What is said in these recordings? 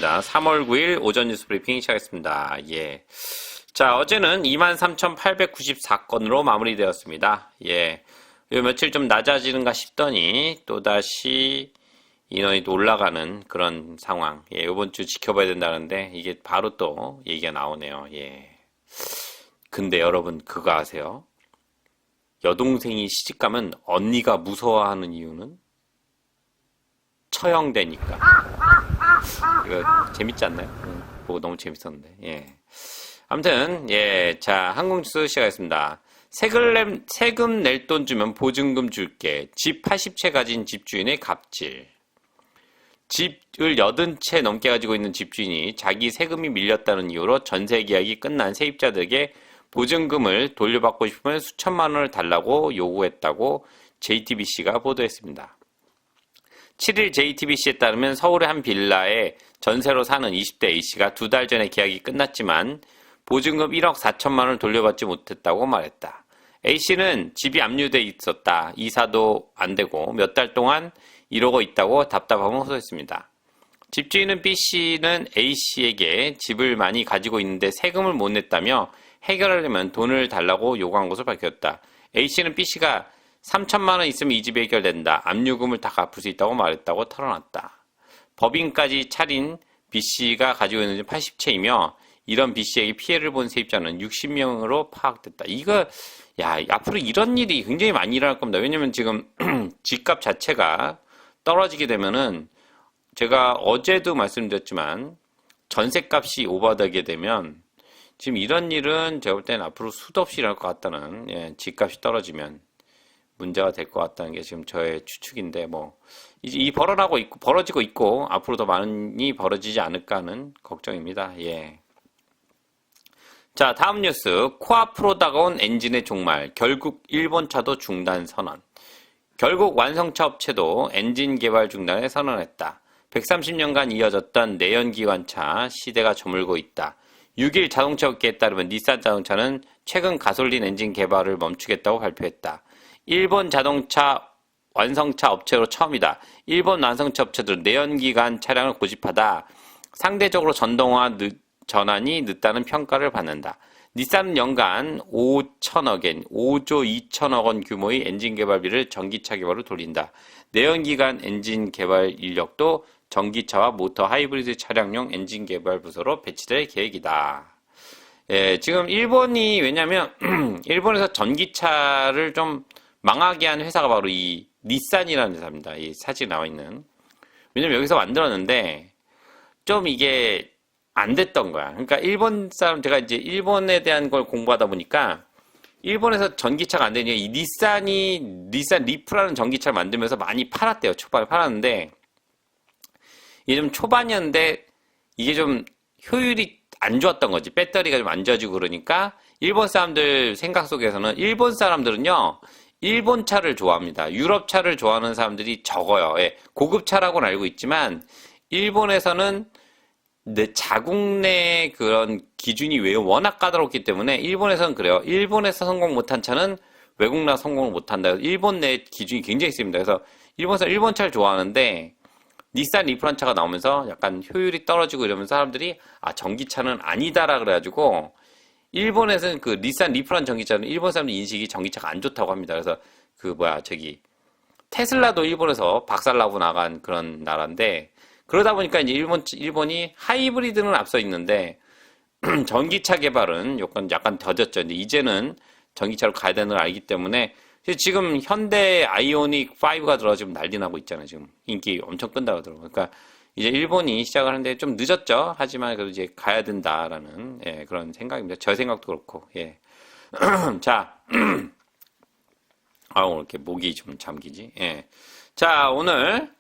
반갑습니다. 3월 9일 오전 뉴스 브리핑 시작하겠습니다. 예. 자, 어제는 23,894건으로 마무리되었습니다. 예. 요 며칠 좀 낮아지는가 싶더니 또다시 인원이 또 올라가는 그런 상황. 예, 요번 주 지켜봐야 된다는데 이게 바로 또 얘기가 나오네요. 예. 근데 여러분 그거 아세요? 여동생이 시집가면 언니가 무서워하는 이유는 처형되니까. 이거 재밌지 않나요? 보고 너무 재밌었는데. 예. 아무튼 예, 자 한국뉴스 시작하겠습니다. 세금 낼 돈 주면 보증금 줄게. 집 80채 가진 집주인의 갑질. 집을 80채 넘게 가지고 있는 집주인이 자기 세금이 밀렸다는 이유로 전세 계약이 끝난 세입자들에게 보증금을 돌려받고 싶으면 수천만 원을 달라고 요구했다고 JTBC가 보도했습니다. 7일 JTBC에 따르면 서울의 한 빌라에 전세로 사는 20대 A씨가 2달 전에 계약이 끝났지만 보증금 1억 4천만 원을 돌려받지 못했다고 말했다. A씨는 집이 압류돼 있었다. 이사도 안 되고 몇 달 동안 이러고 있다고 답답함을 호소했습니다. 집주인은 B씨는 A씨에게 집을 많이 가지고 있는데 세금을 못 냈다며 해결하려면 돈을 달라고 요구한 것으로 밝혔다. A씨는 B씨가 3천만 원 있으면 이 집이 해결된다. 압류금을 다 갚을 수 있다고 말했다고 털어놨다. 법인까지 차린 B씨가 가지고 있는 집 80채이며 이런 B씨에게 피해를 본 세입자는 60명으로 파악됐다. 이거 앞으로 이런 일이 굉장히 많이 일어날 겁니다. 왜냐면 지금 집값 자체가 떨어지게 되면은 제가 어제도 말씀드렸지만 전셋값이 오버되게 되면 지금 이런 일은 제가 볼 때는 앞으로 수도 없이 일어날 것 같다는 집값이 떨어지면 문제가 될 것 같다는 게 지금 저의 추측인데 이제 벌어지고 있고 앞으로 더 많이 벌어지지 않을까 하는 걱정입니다. 예. 자, 다음 뉴스. 코앞으로 다가온 엔진의 종말. 결국 일본차도 중단 선언. 결국 완성차 업체도 엔진 개발 중단에 선언했다. 130년간 이어졌던 내연기관차 시대가 저물고 있다. 6일 자동차 업계에 따르면 닛산 자동차는 최근 가솔린 엔진 개발을 멈추겠다고 발표했다. 일본 자동차 완성차 업체로 처음이다. 일본 완성차 업체들은 내연기관 차량을 고집하다 상대적으로 전환이 늦다는 평가를 받는다. 닛산은 연간 5조 2천억 원 규모의 엔진 개발비를 전기차 개발로 돌린다. 내연기관 엔진 개발 인력도 전기차와 모터 하이브리드 차량용 엔진 개발 부서로 배치될 계획이다. 예, 지금 일본이 왜냐면 일본에서 전기차를 좀 망하게 한 회사가 바로 이 닛산이라는 회사입니다. 이 사진에 나와 있는. 왜냐면 여기서 만들었는데 좀 이게 안 됐던 거야. 그러니까 일본 사람, 제가 이제 일본에 대한 걸 공부하다 보니까 일본에서 전기차가 안 되니 이 닛산 리프라는 전기차를 만들면서 많이 팔았대요. 초반에 팔았는데 이게 좀 초반이었는데 이게 좀 효율이 안 좋았던 거지. 배터리가 좀 안 좋아지고 그러니까 일본 사람들 생각 속에서는 일본 사람들은요 일본 차를 좋아합니다. 유럽 차를 좋아하는 사람들이 적어요. 예, 고급 차라고는 알고 있지만 일본에서는 자국 내 그런 기준이 워낙 까다롭기 때문에 일본에서는 그래요. 일본에서 성공 못한 차는 외국 나라 성공을 못한다. 일본 내 기준이 굉장히 있습니다. 그래서 일본에서 일본 차를 좋아하는데 닛산 리프란 차가 나오면서 약간 효율이 떨어지고 이러면서 사람들이 전기차는 아니다라 그래가지고 일본에서는 그 닛산 리프란 전기차는 일본 사람들 인식이 전기차가 안 좋다고 합니다. 그래서 테슬라도 일본에서 박살나고 나간 그런 나라인데 그러다 보니까 이제 일본이 하이브리드는 앞서 있는데 전기차 개발은 약간 더뎠죠. 근데 이제는 전기차로 가야 되는 걸 알기 때문에 지금 현대 아이오닉 5가 들어가 지금 난리 나고 있잖아요. 지금 인기 엄청 끈다고 하더라고요. 그러니까 이제 일본이 시작을 하는데 좀 늦었죠. 하지만 그래도 이제 가야 된다라는 그런 생각입니다. 저 생각도 그렇고. 예. 자, 오늘 이렇게 목이 좀 잠기지. 예. 자, 오늘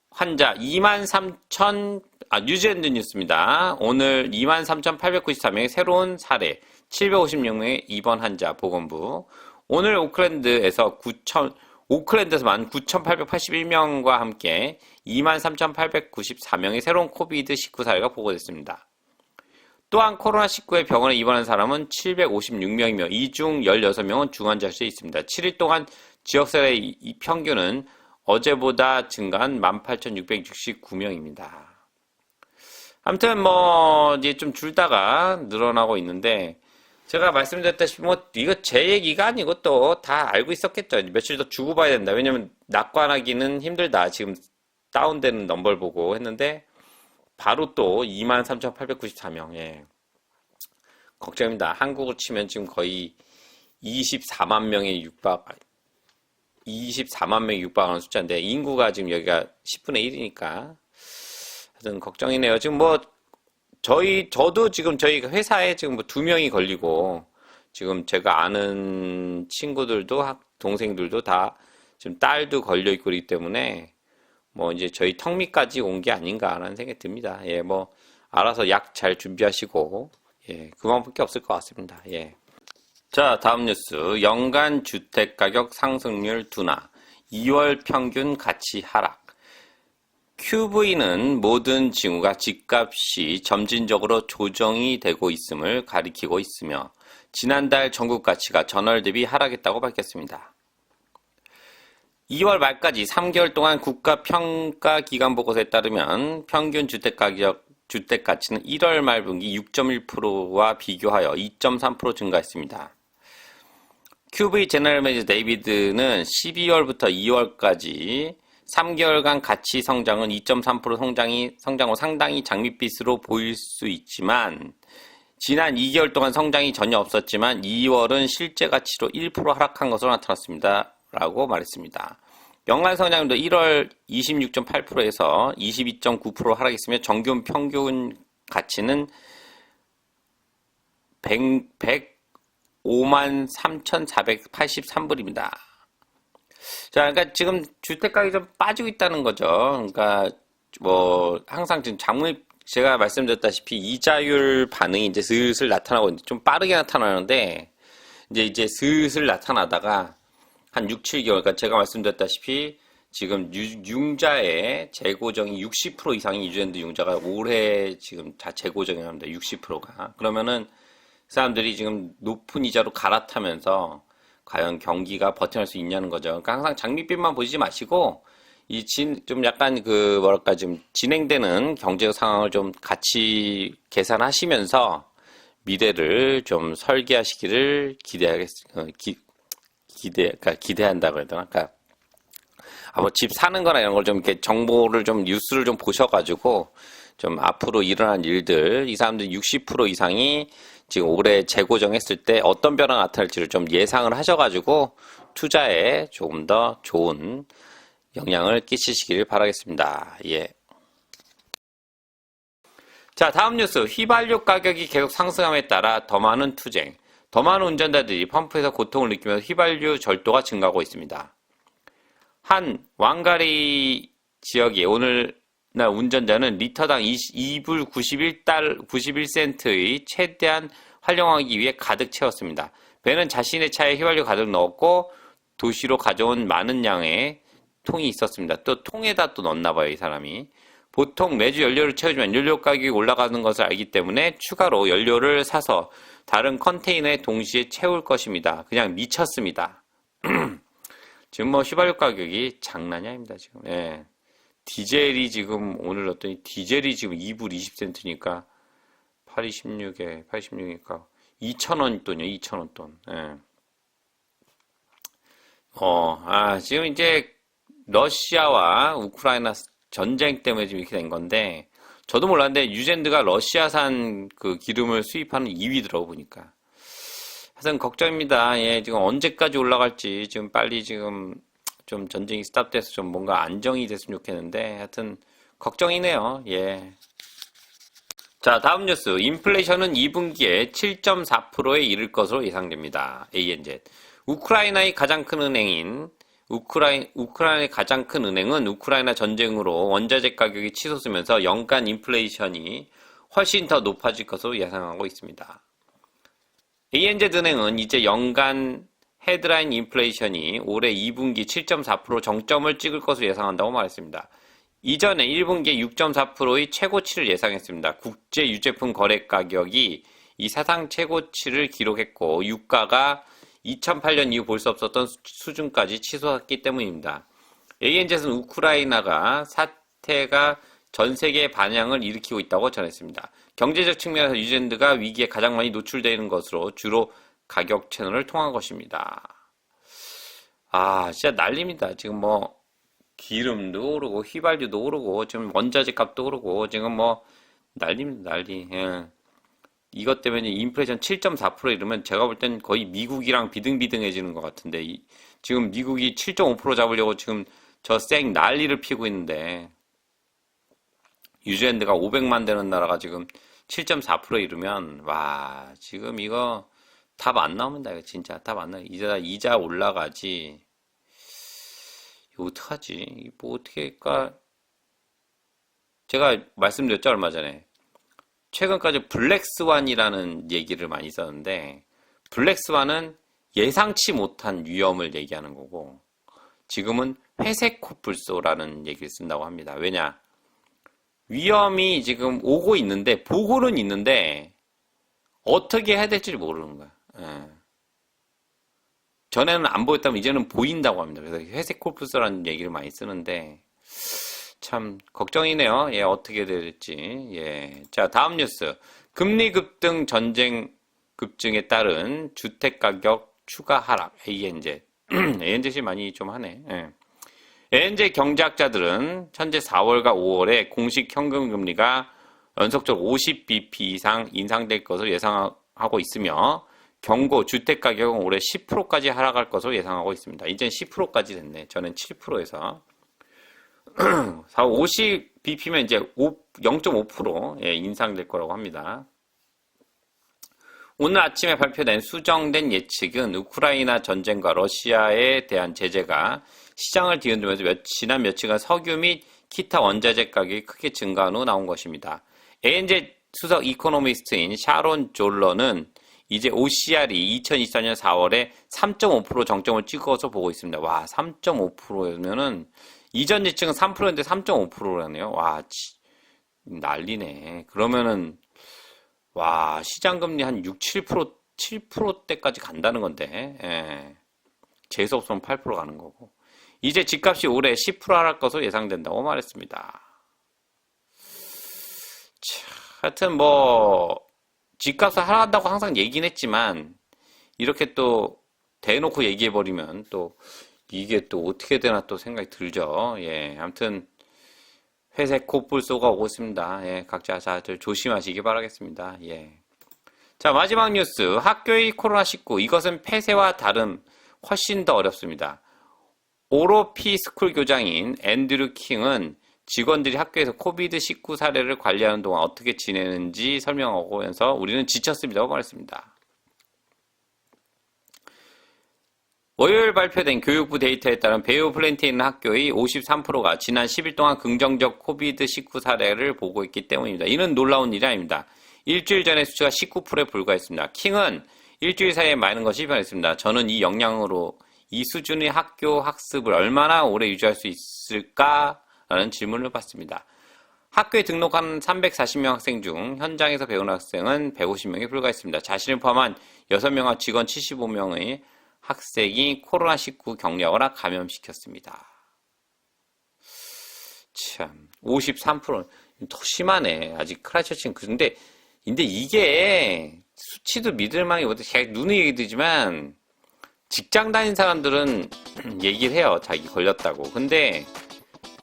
환자 23,000 뉴질랜드 뉴스입니다. 오늘 23,893명의 새로운 사례, 750명의 입원 환자 보건부. 오늘 오클랜드에서만 9,881명과 함께 23,894명의 새로운 코비드-19 사례가 보고됐습니다. 또한 코로나19에 병원에 입원한 사람은 756명이며 이 중 16명은 중환자실 수에 있습니다. 7일 동안 지역사례 평균은 어제보다 증가한 18,669명입니다. 아무튼 뭐 이제 좀 줄다가 늘어나고 있는데 제가 말씀드렸다시피 뭐 이거 제 얘기가 아니고 또 다 알고 있었겠죠. 며칠 더 주고 봐야 된다. 왜냐면 낙관하기는 힘들다. 지금 다운되는 넘버를 보고 했는데 바로 또 23,894명. 예. 걱정입니다. 한국으로 치면 지금 거의 24만 명에 육박 24만 명이 육박하는 숫자인데 인구가 지금 여기가 10분의 1이니까 하여튼 걱정이네요. 지금 뭐 저도 지금 저희 회사에 지금 뭐 2명이 걸리고 지금 제가 아는 친구들도 동생들도 다 지금 딸도 걸려 있고 그렇기 때문에 뭐 이제 저희 턱 밑까지 온 게 아닌가라는 생각이 듭니다. 예, 뭐 알아서 약 잘 준비하시고 예, 그만밖에 없을 것 같습니다. 예. 자, 다음 뉴스. 연간 주택가격 상승률 둔화. 2월 평균 가치 하락. QV는 모든 징후가 집값이 점진적으로 조정이 되고 있음을 가리키고 있으며 지난달 전국 가치가 전월 대비 하락했다고 밝혔습니다. 2월 말까지 3개월 동안 국가평가기관보고서에 따르면 평균 주택가치는 1월 말 분기 6.1%와 비교하여 2.3% 증가했습니다. QV 제너럴 매니저 데이비드는 12월부터 2월까지 3개월간 가치 성장은 2.3% 성장으로 상당히 장밋빛으로 보일 수 있지만 지난 2개월 동안 성장이 전혀 없었지만 2월은 실제 가치로 1% 하락한 것으로 나타났습니다. 라고 말했습니다. 연간 성장률도 1월 26.8%에서 22.9% 하락했으며 정규 평균 가치는 105만 3,483불입니다. 자, 그러니까 지금 주택가격이 좀 빠지고 있다는 거죠. 그러니까 뭐 항상 지금 제가 말씀드렸다시피 이자율 반응이 이제 슬슬 나타나고 있는데 좀 빠르게 나타나는데 이제 슬슬 나타나다가 한 6, 7개월, 그러니까 제가 말씀드렸다시피 지금 융자의 재고정이 60% 이상이 뉴질랜드 융자가 올해 지금 다 재고정이 합니다. 60%가. 그러면은 그 사람들이 지금 높은 이자로 갈아타면서 과연 경기가 버텨낼 수 있냐는 거죠. 그러니까 항상 장밋빛만 보시지 마시고 좀 약간 뭐랄까 좀 진행되는 경제 상황을 좀 같이 계산하시면서 미래를 좀 설계하시기를 기대한다고 해야 되나? 그러니까 뭐 집 사는 거나 이런 걸 좀 이렇게 정보를 좀 뉴스를 좀 보셔가지고 좀 앞으로 일어날 일들 이 사람들 60% 이상이 지금 올해 재고정했을 때 어떤 변화가 나타날지를 좀 예상을 하셔가지고 투자에 조금 더 좋은 영향을 끼치시기를 바라겠습니다. 예. 자, 다음 뉴스. 휘발유 가격이 계속 상승함에 따라 더 많은 투쟁. 더 많은 운전자들이 펌프에서 고통을 느끼면서 휘발유 절도가 증가하고 있습니다. 한 왕가리 지역의 오늘날 운전자는 리터당 2불 91센트의 최대한 활용하기 위해 가득 채웠습니다. 배는 자신의 차에 휘발유 가득 넣었고 도시로 가져온 많은 양의 통이 있었습니다. 또 통에다 또 넣었나 봐요, 이 사람이. 보통 매주 연료를 채워주면 연료 가격이 올라가는 것을 알기 때문에 추가로 연료를 사서 다른 컨테이너에 동시에 채울 것입니다. 그냥 미쳤습니다. 지금 뭐 휘발유 가격이 장난이 아닙니다, 지금. 예. 디젤이 지금 오늘 넣었더니 디젤이 지금 2불 20센트니까 86이니까 2,000원 돈이요, 2,000원 돈. 예. 지금 이제 러시아와 우크라이나 전쟁 때문에 지금 이렇게 된 건데 저도 몰랐는데 뉴질랜드가 러시아산 그 기름을 수입하는 2위더라고 보니까. 하여튼 걱정입니다. 예, 지금 언제까지 올라갈지 지금 빨리 지금 좀 전쟁이 스탑돼서 좀 뭔가 안정이 됐으면 좋겠는데 하여튼 걱정이네요. 예. 자, 다음 뉴스. 인플레이션은 2분기에 7.4%에 이를 것으로 예상됩니다. ANZ. 우크라이나의 가장 큰 은행은 우크라이나 전쟁으로 원자재 가격이 치솟으면서 연간 인플레이션이 훨씬 더 높아질 것으로 예상하고 있습니다. ANZ은행은 이제 연간 헤드라인 인플레이션이 올해 2분기 7.4% 정점을 찍을 것으로 예상한다고 말했습니다. 이전에 1분기에 6.4%의 최고치를 예상했습니다. 국제 유제품 거래 가격이 이 사상 최고치를 기록했고 유가가 2008년 이후 볼 수 없었던 수준까지 치솟았기 때문입니다. ANZ는 우크라이나가 사태가 전 세계 반향을 일으키고 있다고 전했습니다. 경제적 측면에서 뉴질랜드가 위기에 가장 많이 노출되는 것으로 주로 가격 채널을 통한 것입니다. 진짜 난립니다. 지금 뭐 기름도 오르고 휘발유도 오르고 지금 원자재 값도 오르고 지금 뭐 난립니다. 난리. 예. 이것 때문에 인플레이션 7.4% 이러면 제가 볼 땐 거의 미국이랑 비등비등해지는 것 같은데 지금 미국이 7.5% 잡으려고 지금 저 쌩 난리를 피우고 있는데 뉴질랜드가 500만 되는 나라가 지금 7.4% 이르면 와 지금 이거 답 안 나옵니다. 이거 진짜 답 안 나. 이자 올라가지. 이거 어떡하지? 뭐 어떻게 할까? 제가 말씀드렸죠 얼마 전에. 최근까지 블랙스완이라는 얘기를 많이 썼는데 블랙스완은 예상치 못한 위험을 얘기하는 거고 지금은 회색 코뿔소라는 얘기를 쓴다고 합니다. 왜냐? 위험이 지금 오고 있는데 보고는 있는데 어떻게 해야 될지 모르는 거야. 예. 전에는 안 보였다면 이제는 보인다고 합니다. 그래서 회색 코뿔소라는 얘기를 많이 쓰는데 참 걱정이네요. 예, 어떻게 될지. 예. 자, 다음 뉴스. 금리 급등, 전쟁 급증에 따른 주택 가격 추가 하락. ANZ. ANZ이 많이 좀 하네. 예. ANZ 경제학자들은 현재 4월과 5월에 공식 현금 금리가 연속적으로 50bp 이상 인상될 것으로 예상하고 있으며 경고 주택 가격은 올해 10%까지 하락할 것으로 예상하고 있습니다. 이젠 10%까지 됐네. 저는 7%에서 50bp면 이제 0.5% 인상될 거라고 합니다. 오늘 아침에 발표된 수정된 예측은 우크라이나 전쟁과 러시아에 대한 제재가 시장을 뒤흔들면서 지난 며칠간 석유 및 기타 원자재 가격이 크게 증가한 후 나온 것입니다. ANZ 수석 이코노미스트인 샤론 졸러는 이제 OCR이 2024년 4월에 3.5% 정점을 찍어서 보고 있습니다. 와, 3.5%면은 이전 예측은 3%인데 3.5%라네요. 와, 난리네. 그러면은 와, 시장금리 한 6, 7%대까지 간다는 건데, 예. 재수없으면 8% 가는 거고. 이제 집값이 올해 10% 하락할 것으로 예상된다고 말했습니다. 하여튼 집값을 하락한다고 항상 얘기는 했지만, 이렇게 또 대놓고 얘기해버리면 또, 이게 또 어떻게 되나 또 생각이 들죠. 예. 아무튼, 회색 코뿔소가 오고 있습니다. 예, 각자 다들 조심하시기 바라겠습니다. 예. 자, 마지막 뉴스. 학교의 코로나19. 이것은 폐쇄와 다름 훨씬 더 어렵습니다. 오로피 스쿨 교장인 앤드류 킹은 직원들이 학교에서 코비드19 사례를 관리하는 동안 어떻게 지내는지 설명하면서 우리는 지쳤습니다고 말했습니다. 월요일 발표된 교육부 데이터에 따른 베이오 플랜티에 있는 학교의 53%가 지난 10일 동안 긍정적 코비드19 사례를 보고있기 때문입니다. 이는 놀라운 일이 아닙니다. 일주일 전의 수치가 19%에 불과했습니다. 킹은 일주일 사이에 많은 것이 변했습니다. 저는 이 역량으로 이 수준의 학교 학습을 얼마나 오래 유지할 수 있을까라는 질문을 받습니다. 학교에 등록한 340명 학생 중 현장에서 배우는 학생은 150명에 불과했습니다. 자신을 포함한 6명과 직원 75명의 학생이 코로나19 격리하거나 감염시켰습니다. 참, 53%. 더 심하네. 아직 크라이처치는. 근데 이게 수치도 믿을 만하게 못해. 눈에 얘기 들지만 직장 다닌 사람들은 얘기를 해요. 자기 걸렸다고. 근데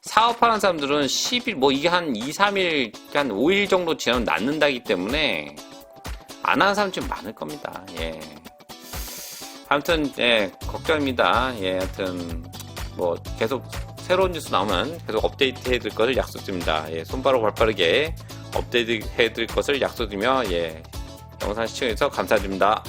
사업하는 사람들은 10일, 이게 한 2, 3일, 한 5일 정도 지나면 낫는다기 때문에 안 하는 사람 좀 많을 겁니다. 예. 아무튼, 예, 걱정입니다. 예, 하여튼, 계속 새로운 뉴스 나오면 계속 업데이트 해드릴 것을 약속드립니다. 예, 손바로 발빠르게 업데이트 해드릴 것을 약속드리며, 예, 영상 시청해주셔서 감사드립니다.